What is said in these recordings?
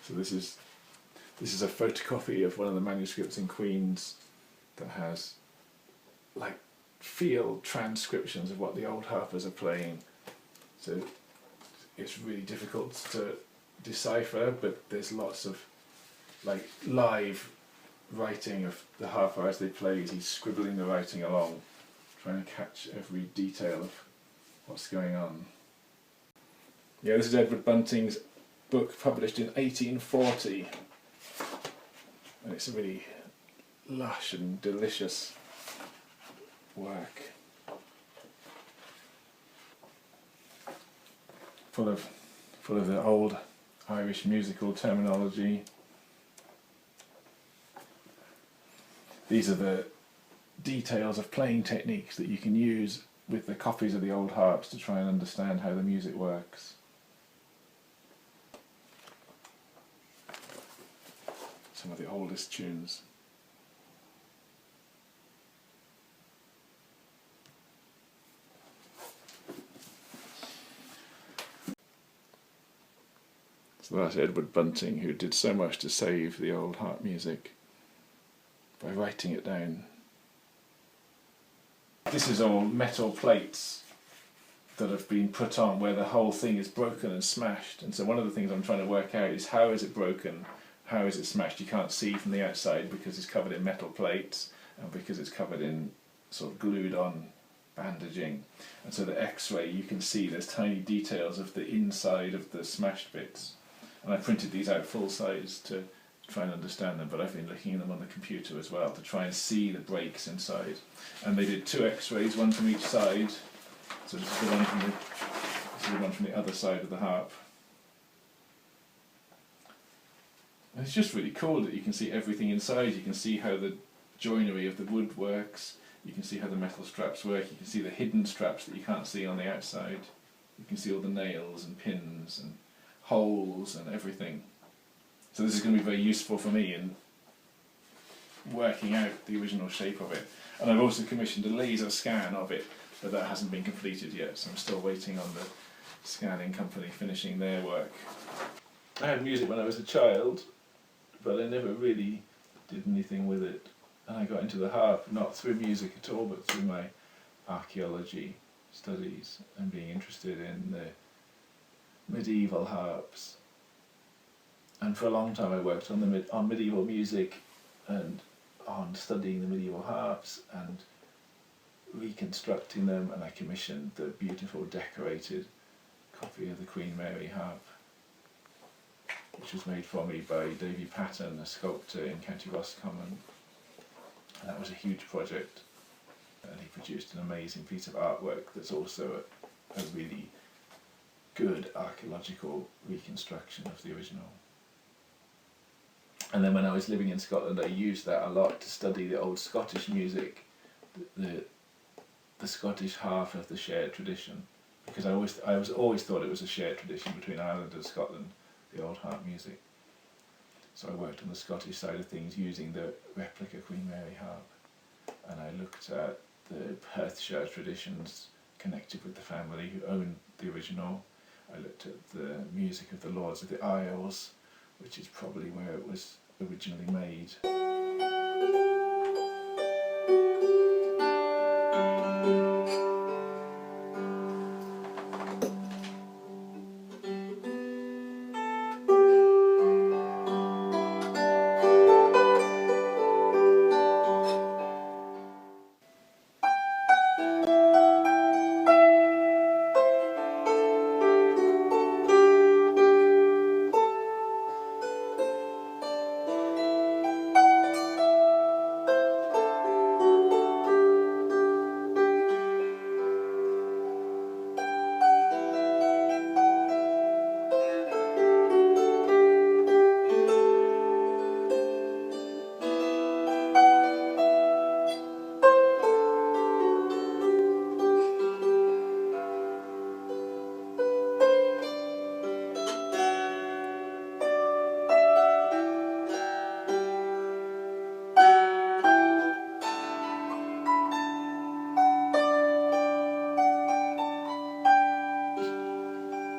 So this is a photocopy of one of the manuscripts in Queen's that has like field transcriptions of what the old harpers are playing. So it's really difficult to decipher, but there's lots of like live writing of the harper as they play. He's scribbling the writing along, trying to catch every detail of what's going on. Yeah, this is Edward Bunting's book, published in 1840, and it's a really lush and delicious work, full of the old Irish musical terminology. These are the details of playing techniques that you can use with the copies of the old harps to try and understand how the music works. Some of the oldest tunes. So that's Edward Bunting, who did so much to save the old harp music by writing it down. This is all metal plates that have been put on where the whole thing is broken and smashed. And so one of the things I'm trying to work out is, how is it broken? How is it smashed? You can't see from the outside because it's covered in metal plates and because it's covered in sort of glued on bandaging. And so the X-ray, you can see there's tiny details of the inside of the smashed bits. And I printed these out full size to try and understand them, but I've been looking at them on the computer as well to try and see the breaks inside. And they did 2 X-rays, one from each side. So this is the one from the other side of the harp. And it's just really cool that you can see everything inside. You can see how the joinery of the wood works. You can see how the metal straps work. You can see the hidden straps that you can't see on the outside. You can see all the nails and pins and holes and everything. So this is going to be very useful for me in working out the original shape of it. And I've also commissioned a laser scan of it, but that hasn't been completed yet, so I'm still waiting on the scanning company finishing their work. I had music when I was a child, but I never really did anything with it. And I got into the harp, not through music at all, but through my archaeology studies and being interested in the medieval harps. And for a long time I worked on medieval music and on studying the medieval harps and reconstructing them, and I commissioned the beautiful decorated copy of the Queen Mary harp, which was made for me by Davy Patton, a sculptor in County Roscommon. And that was a huge project, and he produced an amazing piece of artwork that's also a really good archaeological reconstruction of the original. And then when I was living in Scotland, I used that a lot to study the old Scottish music, the Scottish half of the shared tradition, because I always thought it was a shared tradition between Ireland and Scotland, the old harp music. So I worked on the Scottish side of things using the replica Queen Mary harp, and I looked at the Perthshire traditions connected with the family who owned the original. I looked at the music of the Lords of the Isles, which is probably where it was originally made.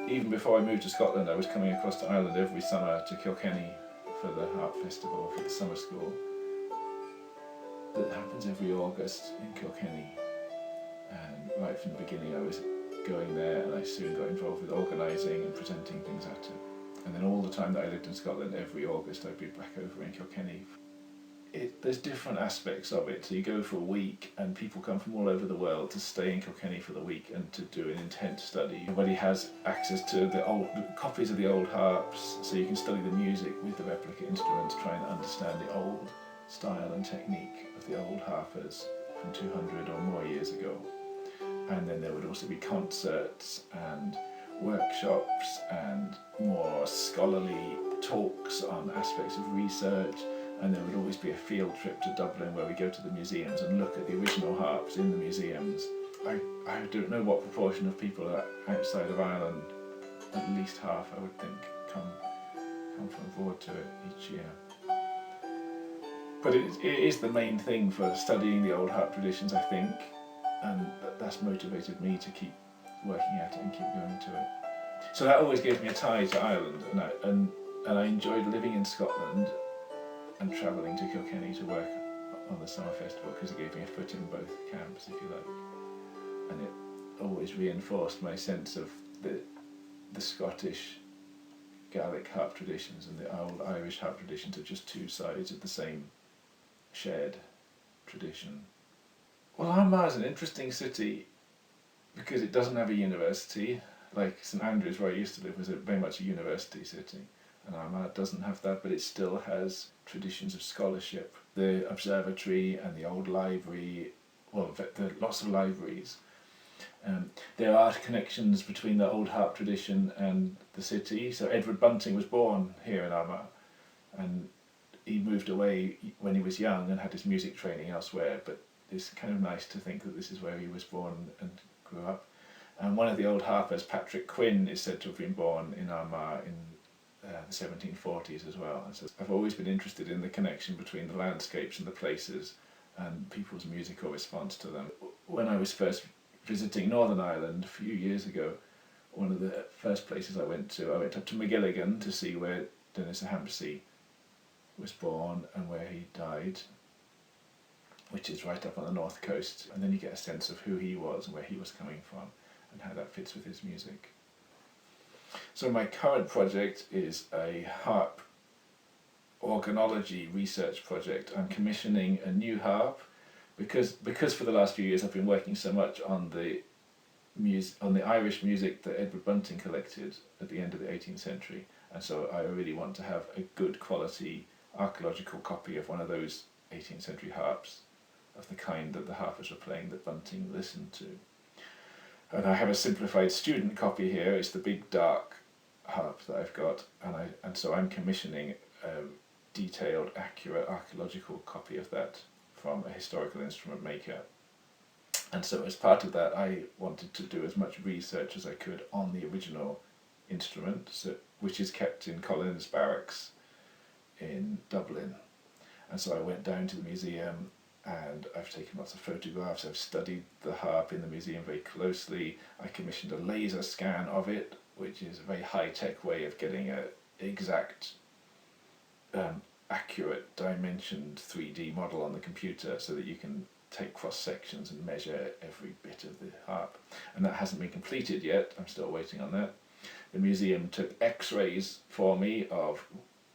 even before I moved to Scotland, I was coming across to Ireland every summer to Kilkenny for the harp festival, for the summer school that happens every August in Kilkenny. And right from the beginning I was going there, and I soon got involved with organising and presenting things at it. And then all the time that I lived in Scotland, every August I'd be back over in Kilkenny. There's different aspects of it. So you go for a week and people come from all over the world to stay in Kilkenny for the week and to do an intense study. Everybody has access to the old copies of the old harps, so you can study the music with the replica instruments, trying to understand the old style and technique of the old harpers from 200 or more years ago. And then there would also be concerts and workshops and more scholarly talks on aspects of research. And there would always be a field trip to Dublin where we go to the museums and look at the original harps in the museums. I don't know what proportion of people are outside of Ireland, at least half I would think, come from abroad to it each year. But it is the main thing for studying the old harp traditions, I think, and that's motivated me to keep working at it and keep going to it. So that always gave me a tie to Ireland, and I enjoyed living in Scotland and travelling to Kilkenny to work on the summer festival because it gave me a foot in both camps, if you like. And it always reinforced my sense of the Scottish Gaelic harp traditions and the old Irish harp traditions are just two sides of the same shared tradition. Well, Armagh is an interesting city because it doesn't have a university. Like St Andrews, where I used to live, was very much a university city. And Armagh doesn't have that, but it still has traditions of scholarship. The observatory and the old library, well, there are lots of libraries. There are connections between the old harp tradition and the city. So Edward Bunting was born here in Armagh, and he moved away when he was young and had his music training elsewhere, but it's kind of nice to think that this is where he was born and grew up. And one of the old harpers, Patrick Quinn, is said to have been born in Armagh in the 1740s as well. And so I've always been interested in the connection between the landscapes and the places and people's musical response to them. When I was first visiting Northern Ireland a few years ago, one of the first places I went up to McGilligan to see where Dennis Hampsey was born and where he died, which is right up on the north coast. And then you get a sense of who he was and where he was coming from and how that fits with his music. So my current project is a harp organology research project. I'm commissioning a new harp because for the last few years I've been working so much on the Irish music that Edward Bunting collected at the end of the 18th century, and so I really want to have a good quality archaeological copy of one of those 18th century harps of the kind that the harpers were playing that Bunting listened to. And I have a simplified student copy here. It's the big dark harp that I've got, and so I'm commissioning a detailed, accurate archaeological copy of that from a historical instrument maker. And so as part of that I wanted to do as much research as I could on the original instrument, which is kept in Collins Barracks in Dublin. And so I went down to the museum and I've taken lots of photographs. I've studied the harp in the museum very closely. I commissioned a laser scan of it, which is a very high-tech way of getting an exact, accurate, dimensioned 3D model on the computer so that you can take cross-sections and measure every bit of the harp. And that hasn't been completed yet. I'm still waiting on that. The museum took X-rays for me of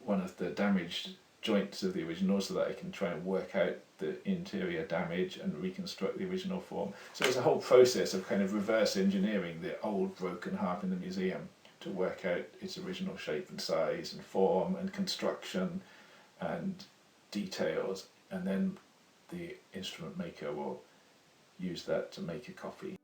one of the damaged joints of the original so that I can try and work out the interior damage and reconstruct the original form. So it's a whole process of kind of reverse engineering the old broken harp in the museum to work out its original shape and size and form and construction and details, and then the instrument maker will use that to make a copy.